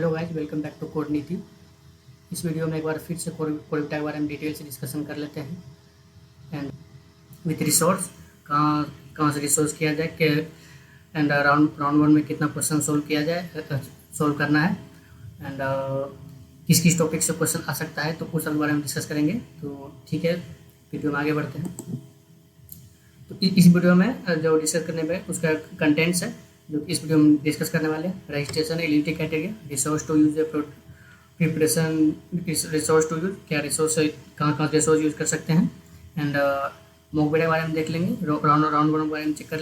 Hello guys, welcome back to code Neeti. इस video में एक बार फिर से कोडिटा के बारे में डिटेल से डिस्कशन कर लेते हैं। एंड विथ रिसोर्स, कहाँ कहाँ से रिसोर्स किया जाए कि एंड राउंड वन में कितना क्वेश्चन सोल्व किया जाए, सोल्व करना है। एंड किस किस टॉपिक से क्वेश्चन आ सकता है, तो उस सब बारे में डिस्कस करेंगे। तो ठीक है, वीडियो में आगे बढ़ते हैं। तो इस वीडियो में जो डिस्कस करने पे उसका कंटेंट्स है जो इस वीडियो में डिस्कस करने वाले हैं। Registration, eligibility criteria, resource to use, preparation, resource to use, क्या रिसोर्स कहाँ कहाँ रिसोर्स यूज कर सकते हैं। एंड मॉक वीडियो के बारे में देख लेंगे, राउंड वन के बारे में चेक कर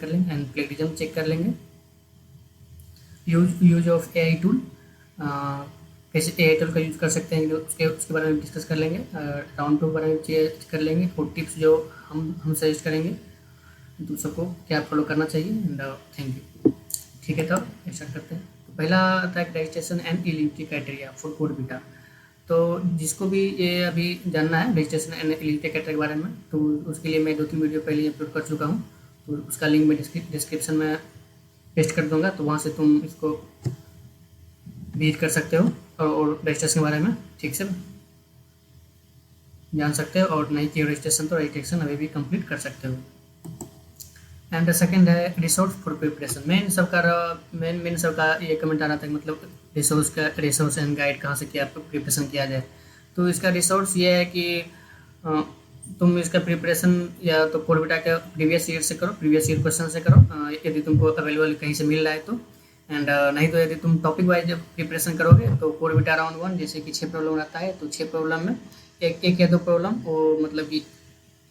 लेंगे, एंड प्लेगरिज्म चेक कर लेंगे। यूज ऑफ एआई टूल, कैसे एआई टूल का यूज़ कर सकते हैं उसके बारे में डिस्कस कर लेंगे। राउंड टू के बारे में चेक कर लेंगे और टिप्स जो हम सजेस्ट करेंगे तो सबको क्या फॉलो करना चाहिए। And thank you. ठीक है, तो स्टार्ट करते हैं। तो पहला आता है registration and eligibility criteria for code-beta. तो जिसको भी ये अभी जानना है रजिस्ट्रेशन एंड एलिजिबिलिटी क्राइटेरिया के बारे में, तो उसके लिए मैं 2-3 वीडियो पहले अपलोड कर चुका हूँ। तो उसका लिंक मैं डिस्क्रिप्शन में पेस्ट कर दूँगा, तो वहाँ से तुम इसको रीड कर सकते हो और रजिस्ट्रेशन के बारे में ठीक से जान सकते हो। और नहीं किया रजिस्ट्रेशन तो रजिस्ट्रेशन अभी भी कंप्लीट कर सकते हो। एंड सेकंड है रिसोर्स फॉर प्रिपरेशन। मेन सबका ये कमेंट आ रहा था कि मतलब रिसोर्स एंड गाइड कहाँ से क्या प्रिपरेशन किया जाए। तो इसका रिसोर्स ये है कि तुम इसका प्रिपरेशन या तो कोड-बीटा के प्रीवियस ईयर से करो, प्रीवियस ईयर क्वेश्चन से करो, यदि तुमको अवेलेबल कहीं से मिल रहा है तो। एंड नहीं तो यदि तुम टॉपिक वाइज जब प्रिपरेशन करोगे तो कोड-बीटा राउंड वन जैसे कि 6 प्रॉब्लम रहता है, तो 6 प्रॉब्लम में एक या 2 प्रॉब्लम वो मतलब कि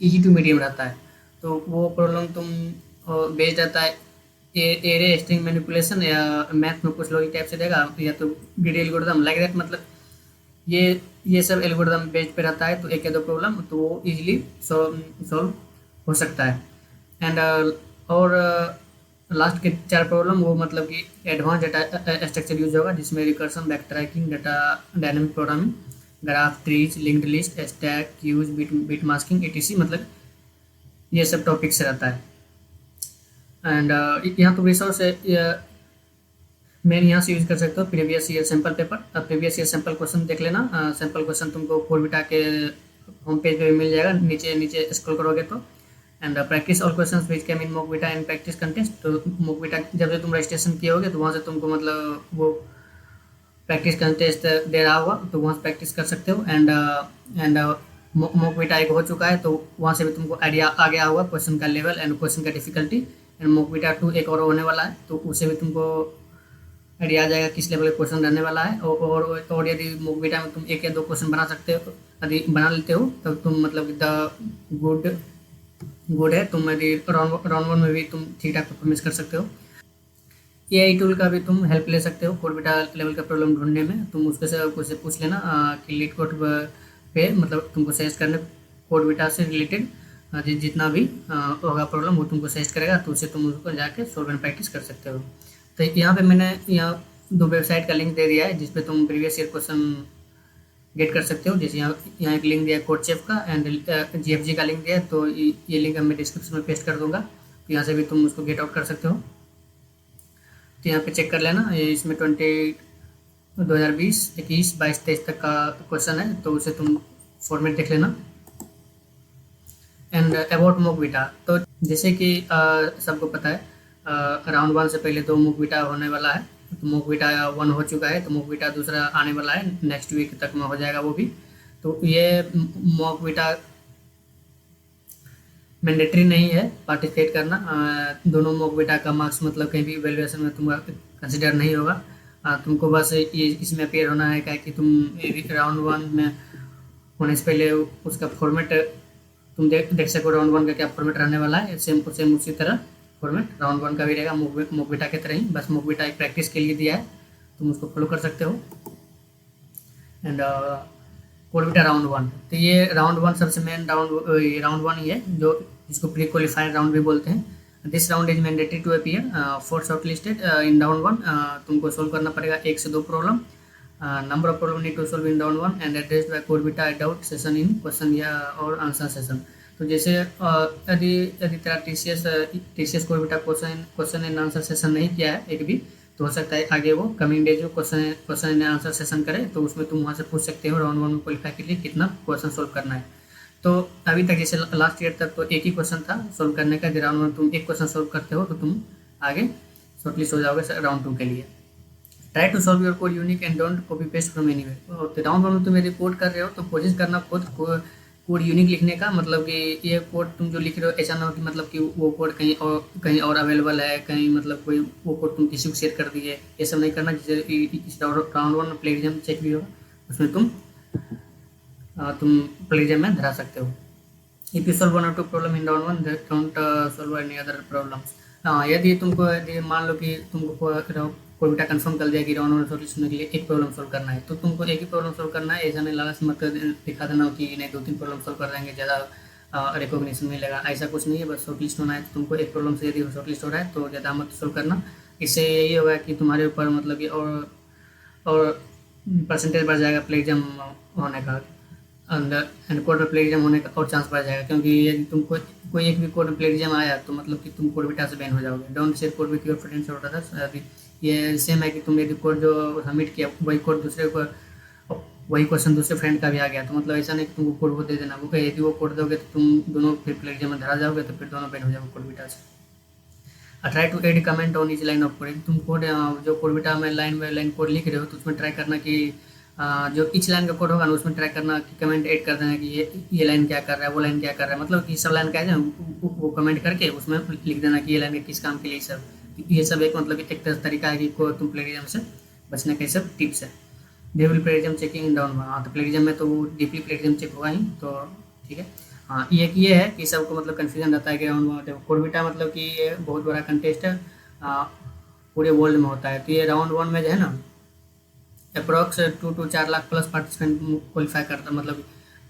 ईजी टू मीडियम रहता है। तो वो प्रॉब्लम तुम बेस्ड रहता है एरे स्ट्रिंग मैनिपुलेशन या मैथ में कुछ लॉजिक टाइप से देगा, या तो ग्रीडी एल्गोरिथम लाइक दैट। मतलब ये सब एल्गोरिथम बेस्ड पे रहता है। तो एक या 2 प्रॉब्लम तो वो इजीली सॉल्व हो सकता है। एंड और लास्ट के 4 प्रॉब्लम वो मतलब कि एडवांस डाटा स्ट्रक्चर यूज होगा, जिसमें recursion, back tracking, data dynamic programming, graph, trees, linked list, stack, queues, bit masking, etc। मतलब ये सब टॉपिक से रहता है। एंड यहाँ तो रिसोर्स मेन यहाँ से यूज कर सकते हो previous year sample paper. Previous year sample question देख लेना। सैम्पल क्वेश्चन तुमको कोड-बीटा के होम पेज पे भी मिल जाएगा, नीचे स्क्रॉल करोगे तो। And practice all questions which came in MockVita and practice contest. तो मॉक-बीटा जब से तुम रजिस्ट्रेशन किए होगे तो वहाँ से तुमको मतलब वो प्रैक्टिस कंटेस्ट दे रहा होगा, तो वहाँ से प्रैक्टिस कर सकते हो। एंड मॉक-बीटा एक हो चुका है, तो वहाँ से भी तुमको आइडिया आ गया होगा क्वेश्चन का लेवल एंड क्वेश्चन का डिफिकल्टी। एंड मॉक-बीटा 2 एक और होने वाला है, तो उससे भी तुमको आइडिया आ जाएगा किस लेवल का क्वेश्चन रहने वाला है। और यदि मॉक-बीटा में तुम एक या 2 क्वेश्चन बना सकते हो, यदि बना लेते हो तब तुम मतलब द गुड है। तुम यदि राउंड वन में भी तुम ठीक ठाक परफॉर्मेंस कर सकते हो। एआई टूल का भी तुम हेल्प ले सकते हो कोड-बीटा लेवल का प्रॉब्लम ढूंढने में। तुम उससे पूछ लेना कि लीड कोड पे मतलब तुमको सजेस्ट करने कोड-बीटा से रिलेटेड जितना भी होगा प्रॉब्लम वो तुमको सजेस्ट करेगा, तो उससे तुम उसको जाके सॉल्व एंड प्रैक्टिस कर सकते हो। तो यहाँ पे मैंने 2 वेबसाइट का लिंक दे दिया है जिसपे तुम प्रीवियस ईयर क्वेश्चन गेट कर सकते हो। जैसे यहाँ एक लिंक दिया है कोडचेफ का एंड GFG का लिंक दिया है, तो ये लिंक मैं डिस्क्रिप्शन में पेस्ट कर दूंगा, तो यहाँ से भी तुम उसको गेट आउट कर सकते हो। तो यहाँ पे चेक कर लेना, इसमें 2020, 21, 22, 23 तक का क्वेश्चन है, तो उसे तुम फॉर्मेट देख लेना। एंड अबाउट मॉक-बीटा, तो जैसे कि सबको पता है राउंड वन से पहले 2 मॉक-बीटा होने वाला है। तो मॉक-बीटा 1 हो चुका है, तो मॉक-बीटा दूसरा आने वाला है, नेक्स्ट वीक तक में हो जाएगा वो भी। तो ये मॉक-बीटा मैंडेटरी नहीं है पार्टिसिपेट करना। दोनों मॉक-बीटा का मार्क्स मतलब कहीं भी इवेल्युएशन में तुम्हारा कंसिडर नहीं होगा। तुमको बस ये इसमें अपेयर होना है क्या कि तुम राउंड वन में होने से पहले उसका फॉर्मेट तुम देख सको राउंड वन का क्या फॉर्मेट रहने वाला है। सेम उसी तरह फॉर्मेट राउंड वन का भी रहेगा, मॉक-बीटा की तरह ही, बस मॉक-बीटा एक प्रैक्टिस के लिए दिया है, तुम उसको फॉलो कर सकते हो। एंड कोड-बीटा राउंड वन, तो ये राउंड वन सबसे मेन राउंड वन ही है, जो जिसको प्री क्वालिफाइड राउंड भी बोलते हैं। This round is mandatory to appear for shortlisted in round one. तुमको सोल्व करना पड़ेगा 1 से 2 problem. Number of problem need to solve in round one and addressed by CodeVita doubt session in question या और answer session. तो जैसे यदि तेरा TCS CodeVita question and answer session नहीं किया है एक भी, तो हो सकता है आगे वो कमिंग डेज में क्वेश्चन एंड आंसर सेशन करे, तो उसमें तुम वहाँ से पूछ सकते हो राउंड 1 में क्वालिफाई के लिए कितना क्वेश्चन सोल्व करना है। तो अभी तक जैसे लास्ट ईयर तक तो एक ही क्वेश्चन था सोल्व करने का, राउंड 1 तुम एक क्वेश्चन सोल्व करते हो तो तुम आगे शॉर्टलिस्ट हो जाओगे राउंड 2 के लिए। Try to solve your code unique and don't copy paste from anywhere. तो राउंड 1 में तुम यदि कोड कर रहे हो तो कोशिश करना खुद कोड यूनिक लिखने का, मतलब कि ये कोड तुम जो लिख रहे हो ऐसा ना हो कि मतलब कि वो कोड कहीं और अवेलेबल है, कहीं मतलब कोई वो कोड तुम किसी को शेयर कर दिए, ये सब नहीं करना। जैसे इस राउंड 1 में प्लेगियरिज्म चेक भी होगा, उसमें तुम प्लेगियरिज्म में धरा सकते हो। If you solve 1 or 2 problem in round 1 don't solve any other problems. यदि मान लो कि तुमको कोई बेटा कंफर्म कर दिया कि राउंड 1 सॉल्यूशन के लिए एक प्रॉब्लम सॉल्व करना है, तो तुमको एक ही प्रॉब्लम सॉल्व करना है। ऐसा नहीं लालच मत दिखा देना कि नहीं 2-3 प्रॉब्लम सॉल्व कर देंगे ज़्यादा रिकॉग्निशन मिलेगा, ऐसा कुछ नहीं है। बस शॉर्टलिस्ट होना है तो तुमको एक प्रॉब्लम से यदि शॉर्टलिस्ट हो रहा है तो ज़्यादा मत सॉल्व करना। इससे यही होगा कि तुम्हारे ऊपर मतलब कि और परसेंटेज बढ़ जाएगा प्लेगियरिज्म होने का, अंदर एंड कोड में प्लेगियरिज्म होने का और चांस बढ़ जाएगा। क्योंकि यदि तुमको कोई एक भी कोड में प्लेगियरिज्म आया तो मतलब कि तुम कोड बेटा से बैन हो जाओगे। Don't share code with your friends और अदर्स। ये सेम है कि तुम यदि कोड जो सबमिट किया वही कोड दूसरे को, वही क्वेश्चन दूसरे फ्रेंड का भी आ गया तो मतलब ऐसा नहीं कि तुमको कोड वो दे देना, वो यदि वो कोड दोगे तो तुम दोनों फिर प्लेगियरिज्म में धरा जाओगे, तो फिर दोनों बैन हो जाओगे कोड बेटा से। Try to add comment on each line of code. तुम कोड जो कोड बेटा में लाइन बाई लाइन कोड लिख रहे हो तो उसमें ट्राई करना कि जो ईच लाइन का कोड होगा ना उसमें ट्राई करना कि कमेंट ऐड कर देना कि ये लाइन क्या कर रहा है, वो लाइन क्या कर रहा है, मतलब कि सब लाइन क्या है वो कमेंट करके उसमें लिख देना कि ये लाइन किस काम के लिए सब। ये सब एक मतलब एक तरीका है कि तुम प्लेगियरिज्म से बचने के सब टिप्स है। Devil plagiarism checking in down. हाँ, तो प्लेगियरिज्म में तो वो डीपली प्लेगियरिज्म चेक होगा ही, तो ठीक है। हाँ, ये है कि सबको मतलब कन्फ्यूजन रहता है कि राउंड 1 कोडबिटा मतलब कि ये बहुत बड़ा कंटेस्ट है, पूरे वर्ल्ड में होता है। तो ये राउंड 1 में जो है ना approx 2 to 4 lakh plus participant qualify करता, मतलब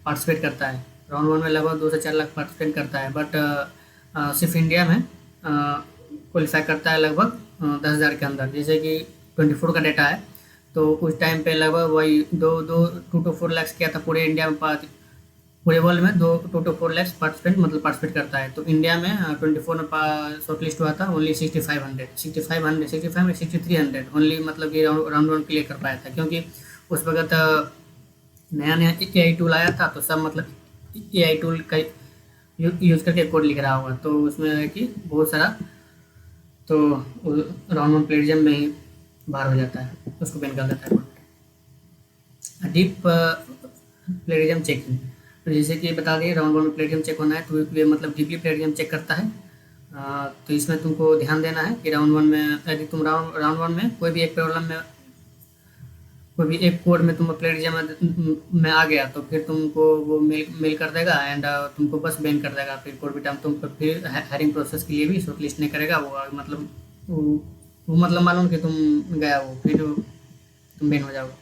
पार्टिसिपेट करता है। राउंड 1 में लगभग 2 से 4 लाख पार्टिसिपेंट करता है, बट सिर्फ इंडिया में क्वालिफाई करता है लगभग 10,000 के अंदर। जैसे कि 24 का डेटा है तो उस टाइम पे लगभग वही 2 to 4 लाख किया था पूरे इंडिया में, पूरे वर्ल्ड में 2 to 4 लाख पार्टिसिपेंट मतलब पार्टिसिपेट करता है। तो इंडिया में 24 में शॉर्टलिस्ट हुआ था ओनली 6,300 ओनली, मतलब कि राउंड 1 क्लियर कर पाया था। क्योंकि उस वक्त नया नया AI टूल आया था तो सब मतलब AI टूल का यूज करके कोड लिख रहा होगा, तो उसमें है कि बहुत सारा तो राउंड 1 प्लेगियरिज्म में ही बाहर हो जाता है, उसको बैन कर देता है। डीप प्लेगियरिज्म चेकिंग, तो जैसे कि बता दिए राउंड 1 में प्लेगियरिज्म चेक होना है तो ये मतलब डीपली प्लेगियरिज्म चेक करता है। तो इसमें तुमको ध्यान देना है कि राउंड 1 में यदि तुम राउंड 1 में कोई भी एक प्रॉब्लम में कोई भी एक कोड में तुम प्लेगियरिज्म में आ गया तो फिर तुमको वो मेल कर देगा एंड तुमको बस बैन कर देगा। फिर कोड बेटा तुम फिर हायरिंग प्रोसेस के लिए भी शॉर्टलिस्ट नहीं करेगा वो, मतलब वो मतलब मालूम कि तुम गया वो फिर तुम बैन हो जाओगे।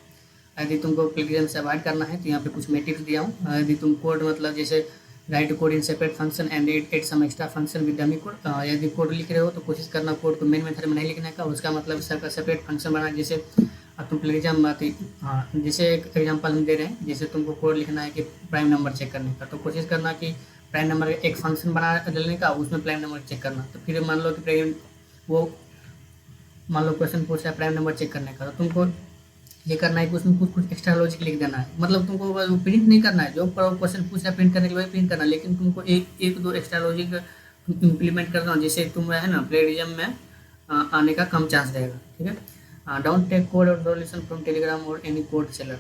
यदि तुमको प्लेगियरिज्म से अवॉइड करना है तो यहाँ पे कुछ मैं टिप्स दिया हूँ। यदि तुम कोड मतलब जैसे write code in separate function and add some extra function with dummy code. यदि कोड लिख रहे हो तो कोशिश करना कोड को मेन मेथड में नहीं लिखने का, उसका मतलब सबका सेपरेट फंक्शन बना। जैसे अब तुम प्लेगियरिज्म आती, हाँ जैसे एक एग्जांपल हम दे रहे हैं, जैसे तुमको कोड लिखना है कि प्राइम नंबर चेक करने का, तो कोशिश करना कि प्राइम नंबर एक फंक्शन बना लेने का, उसमें प्राइम नंबर चेक करना। तो फिर मान लो कि वो मान लो क्वेश्चन पूछ रहा है प्राइम नंबर चेक करने का, तो तुमको ये करना है कि उसमें कुछ एक्स्ट्रा लॉजिक लिख देना है। मतलब तुमको प्रिंट नहीं करना है, जो क्वेश्चन पूछ रहा है प्रिंट करने के लिए प्रिंट करना है, लेकिन तुमको एक दो एक्स्ट्रा लॉजिक इम्प्लीमेंट करना, जिससे तुम है ना प्लेगियरिज्म में आने का कम चांस रहेगा। ठीक है। डोंट टेक कोड और सॉल्यूशन फ्रॉम टेलीग्राम और एनी कोड सेलर।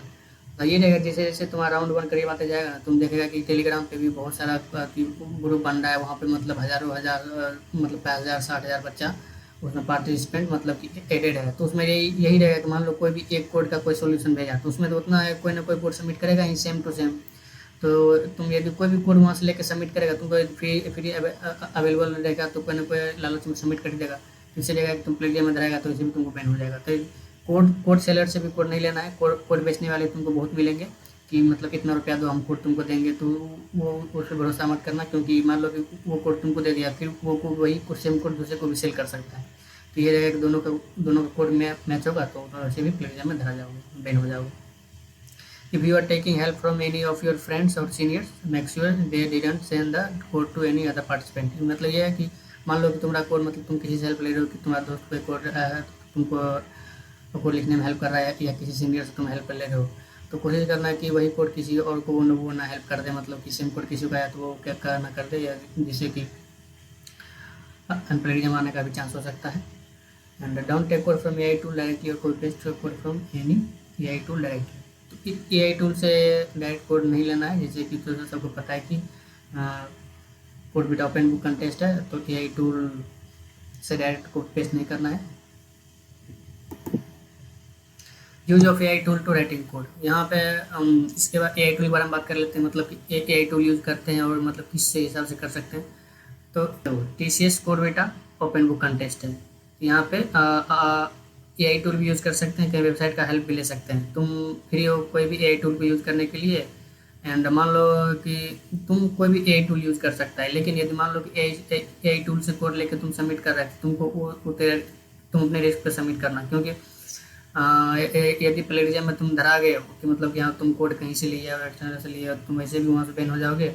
ये रहेगा जैसे जैसे तुम्हारा राउंड 1 करीब आते जाएगा ना, तुम देखेगा कि टेलीग्राम पे भी बहुत सारा ग्रुप बन रहा है, वहाँ पे मतलब हज़ारों मतलब 50,000 60,000 बच्चा उसमें पार्टिसिपेंट मतलब कि एडेड है। तो उसमें यही रहेगा कि मान लो कोई भी एक कोड का कोई सोल्यूशन भेजा तो उसमें तो उतना है, कोई ना कोई कोड सबमिट करेगा ही सेम टू सेम। तो तुम यदि कोई भी कोड वहाँ से लेकर सबमिट करेगा तुमको फ्री अवेलेबल रहेगा तो कोई ना कोई लालच में सबमिट कर देगा, इससे रहेगा कि तुम प्लेगियरिज्म में रहेगा तो इसे भी तुमको बैन हो जाएगा। तो कोड सेलर से भी कोड नहीं लेना है। कोड बेचने वाले तुमको बहुत मिलेंगे कि मतलब इतना रुपया दो हम कोड तुमको देंगे, तो वो उस पर भरोसा मत करना, क्योंकि मान लो कि वो कोड तुमको दे दिया फिर वो वही सेम कोड दूसरे को भी सेल कर सकता है। तो ये रहेगा कि दोनों का कोड मैच होगा तो वैसे भी प्लेगियरिज्म में धरा जाओगे, बैन हो जाओगे। If you are taking help from any of your friends or seniors, make sure they didn't send the code to any other participant। मतलब ये है कि मान लो कि तुम्हारा कोड मतलब तुम किसी से हेल्प ले रहे हो कि तुम्हारा दोस्त कोई कोड तुमको कोड लिखने में हेल्प कर रहा है या किसी सीनियर से तुम हेल्प कर ले रहे हो, तो कोशिश करना है कि वही कोड किसी और को वो ना हेल्प कर दे, मतलब कि सेम कोड किसी को आया तो वो क्या ना कर दे, या जिससे कि अनप्लेगरिज्म आने का भी चांस हो सकता है। And don't take code from AI tool directly और copy paste code from any AI tool directly. तो एआई टूल से डायरेक्ट कोड नहीं लेना है, जैसे कि तो सबको पता है कि CodeVita open book contest है, तो एआई टूल से डायरेक्ट कोड पेस्ट नहीं करना है। Use of AI tool to writing code, यहाँ पे इसके बाद एआई टूल के बारे में बात कर लेते हैं, मतलब कि एआई टूल यूज़ करते हैं और मतलब किस हिसाब से कर सकते हैं। तो TCS कोड बेटा ओपन बुक कंटेस्ट है, यहाँ पे एआई टूल भी यूज़ कर सकते हैं, कई वेबसाइट का हेल्प भी ले सकते हैं। तुम फ्री हो कोई भी एआई टूल को यूज़ करने के लिए, एंड मान लो कि तुम कोई भी एआई टूल यूज़ कर सकता है, लेकिन यदि मान लो कि एआई टूल से कोड लेके तुम सबमिट कर रहे हो, तुमको तुम अपने रिस्क पे सबमिट करना, क्योंकि यदि प्लेगरिज्म में तुम धरा गए हो कि मतलब यहाँ तुम कोड कहीं से लिए और एक्सटर्नल से लिए, तुम वैसे भी वहाँ से बैन हो जाओगे।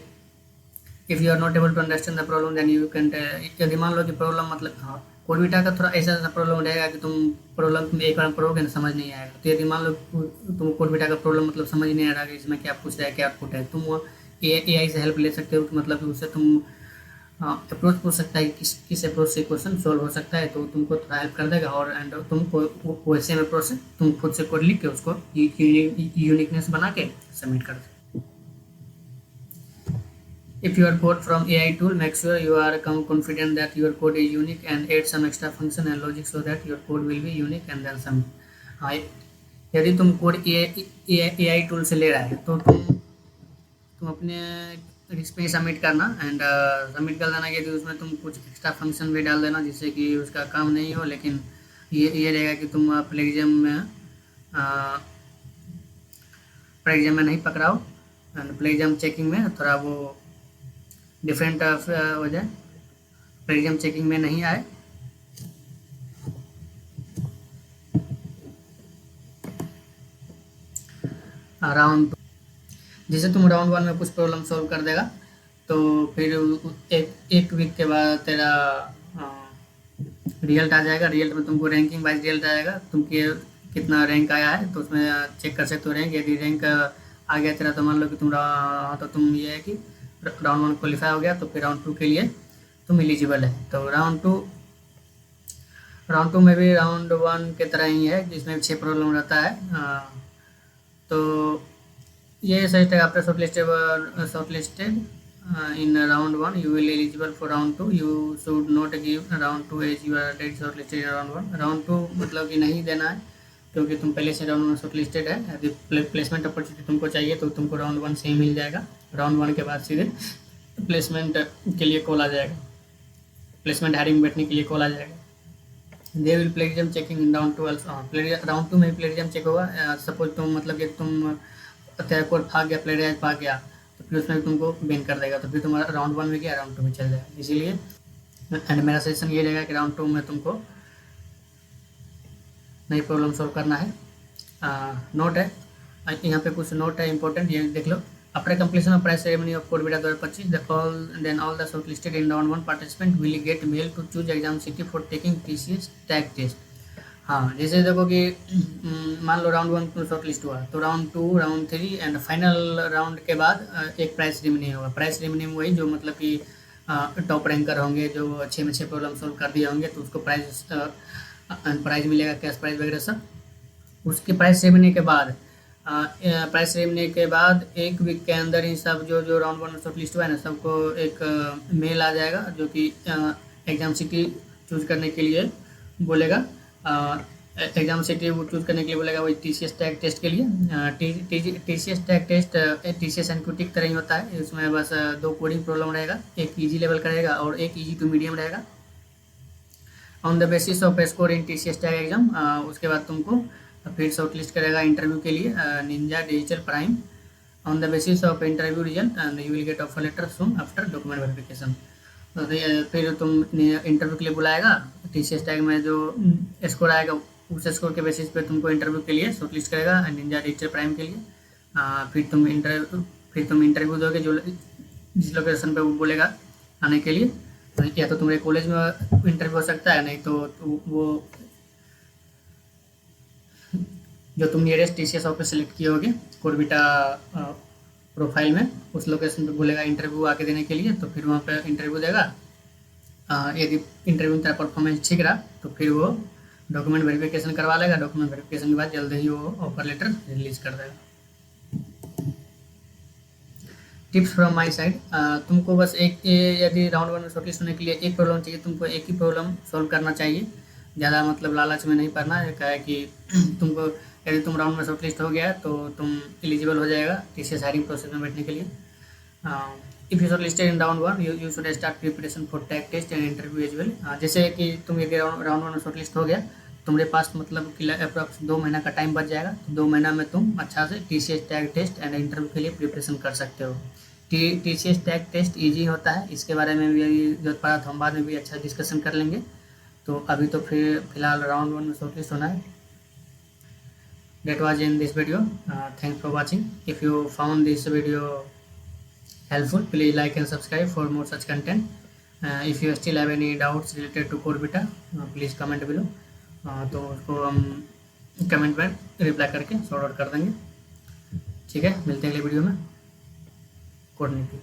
If you are not able to understand the problem then you can, यदि मान लो कि प्रॉब्लम मतलब हाँ कोड बिटा का थोड़ा ऐसा प्रॉब्लम रहेगा कि तुम प्रॉब्लम तुम एक बार पढ़ोगे ना समझ नहीं आएगा। तो यदि मान लो तुम कोड बिटा का प्रॉब्लम मतलब समझ नहीं आ रहा है इसमें क्या पूछ रहा है क्या आउटपुट है, तुम एआई से हेल्प ले सकते हो कि मतलब कि उससे तुम अप्रोच पूछ सकता है कि किस अप्रोच से क्वेश्चन सॉल्व हो सकता है, तो तुमको थोड़ा हेल्प कर देगा। और एंड तुमको वैसे में अप्रोच से तुम खुद से कोड लिख के उसको यूनिकनेस बना के सबमिट कर दो। If your code from AI tool, make sure you are confident that your code is unique and add some extra function and logic so that your code will be unique and then some। हाँ, यदि तुम code AI tool से ले रहा है तो तुम अपने रिस्क पे सबमिट करना, एंड सबमिट कर देना। यदि उसमें तुम कुछ एक्स्ट्रा फंक्शन भी डाल देना जिससे कि उसका काम नहीं हो, लेकिन ये रहेगा कि तुम प्लेगरिज्म में नहीं पकड़ाओ, एंड प्लेगरिज्म चेकिंग में थोड़ा वो डिफरेंट हो जाए, प्लेगरिज्म चेकिंग में नहीं आए। राउंड जैसे तुम राउंड 1 में कुछ प्रॉब्लम सॉल्व कर देगा, तो फिर एक वीक के बाद तेरा रिजल्ट आ जाएगा। रिजल्ट में तुमको रैंकिंग वाइज रिजल्ट आएगा, तुम कितना रैंक आया है, तो उसमें चेक कर सकते हो रैंक। यदि रैंक आ गया तेरा, तो मान लो कि तुम ये है कि राउंड 1 क्वालिफाई हो गया, तो फिर राउंड 2 के लिए तुम एलिजिबल है। तो राउंड टू में भी राउंड 1 के तरह ही है, जिसमें 6 प्रॉब्लम रहता है। तो ये सही है। After shortlisted in round 1 you will eligible for round 2, you should not give round 2 as you are already shortlisted in round 1। Round 2 मतलब कि नहीं देना है, क्योंकि तुम पहले से राउंड 1 शॉर्टलिस्टेड है। यदि प्लेसमेंट अपॉर्चुनिटी तुमको चाहिए तो तुमको राउंड 1 से ही मिल जाएगा। राउंड 1 के बाद सीधे प्लेसमेंट के लिए कॉल आ जाएगा, प्लेसमेंट हायरिंग बैठने के लिए कॉल आ जाएगा। They will plagiarism checking in round 2 also. Round 2 में भी प्लेगरिज्म चेक होगा। सपोज तुम मतलब कि तुम तेरा कोड आ गया, प्लेगरिज्म आ गया, तो फिर उसमें तुमको बैन कर देगा, तो फिर तुम्हारा राउंड 1 में गया, राउंड 2 में चल जाएगा। इसीलिए एंड मेरा सजेशन ये रहेगा कि राउंड 2 में तुमको नई प्रॉब्लम सॉल्व करना है। नोट है यहाँ पे, कुछ नोट है इंपॉर्टेंट, ये देख लो। After completion of prize ceremony of CodeVita 2025 all the shortlisted in round 1 participant will get mail to choose exam city for taking TCS tag test. हाँ, जैसे देखो कि मान लो राउंड 1 शॉर्ट लिस्ट हुआ, तो round 2, round 3 and final round के बाद एक प्राइस सेरेमनी होगा। प्राइस सेरेमनी में वही जो मतलब कि टॉप रैंकर होंगे, जो 6 में 6 प्रॉब्लम सॉल्व कर दिए होंगे, तो उसको प्राइज मिलेगा, कैश प्राइज वगैरह सब। उसके प्राइस सेरेमनी के बाद एक वीक के अंदर ही सब जो राउंड 1 शॉर्ट लिस्ट हुआ है ना, सबको एक मेल आ जाएगा जो कि एग्जाम सिटी चूज करने के लिए बोलेगा। एग्जाम सिटी वो चूज करने के लिए बोलेगा, वही TCS टैग टेस्ट के लिए। TCS tag test TCS NQT की तरह ही होता है। इसमें बस 2 कोडिंग प्रॉब्लम रहेगा, एक इजी लेवल का रहेगा और एक इजी टू मीडियम रहेगा। On the basis of score in TCS tag exam, उसके बाद तुमको फिर शॉर्टलिस्ट करेगा इंटरव्यू के लिए ninja digital prime. On the basis of interview result and you will get offer letter soon after document verification. तो फिर तुम इंटरव्यू के लिए बुलाएगा। TCS टैग में जो स्कोर आएगा, उस स्कोर के बेसिस पे तुमको इंटरव्यू के लिए शॉर्टलिस्ट करेगा निंजा डिजिटल प्राइम के लिए। फिर तुम इंटरव्यू दोगे जो जिस लोकेशन पे वो बोलेगा आने के लिए। या तो तुम्हारे कॉलेज में इंटरव्यू हो सकता है, नहीं तो वो जो तुम नियरेस्ट टीसीएस ऑफिस सेलेक्ट किए होगे कोरबिटा प्रोफाइल में, उस लोकेशन पे बोलेगा इंटरव्यू आके देने के लिए, तो फिर वहाँ पे इंटरव्यू देगा। यदि इंटरव्यू में तेरा परफॉर्मेंस ठीक रहा तो फिर वो डॉक्यूमेंट वेरिफिकेशन करवा लेगा। डॉक्यूमेंट वेरिफिकेशन के बाद जल्द ही वो ऑफर लेटर रिलीज कर देगा। टिप्स फ्रॉम माय साइड, तुमको बस यदि राउंड 1 में शॉर्टलिस्ट होने के लिए एक प्रॉब्लम चाहिए, तुमको एक ही प्रॉब्लम सॉल्व करना चाहिए। ज़्यादा मतलब लालच में नहीं पड़ना है। क्या है कि तुमको यदि तुम राउंड में शॉर्टलिस्ट हो गया तो तुम एलिजिबल हो जाएगा टीसीएस हायरिंग प्रोसेस में बैठने के लिए। If you shortlisted in round 1 you should start preparation for tag test and interview as well. जैसे कि तुम यदि राउंड 1 में शॉर्टलिस्ट हो गया, तुम्हारे पास मतलब कि अप्रॉक्स 2 महीना का टाइम बच जाएगा। तो 2 महीना में तुम अच्छा से TCS tag test and interview के लिए प्रिपरेशन कर सकते हो। टीसीएस टैग टेस्ट इजी होता है, इसके बारे में भी जरूरत पड़ा तो हम बाद में भी अच्छा डिस्कशन कर लेंगे। तो अभी तो फिर फिलहाल राउंड 1 में शॉर्टलिस्ट होना है। That was in this video. Thanks for watching. If you found this video helpful, please like and subscribe for more such content. If you still have any doubts related to Corbita, please comment below. तो उसको हम comment में reply करके sort out कर देंगे। ठीक है, मिलते हैं अगले वीडियो में। कोड नीति।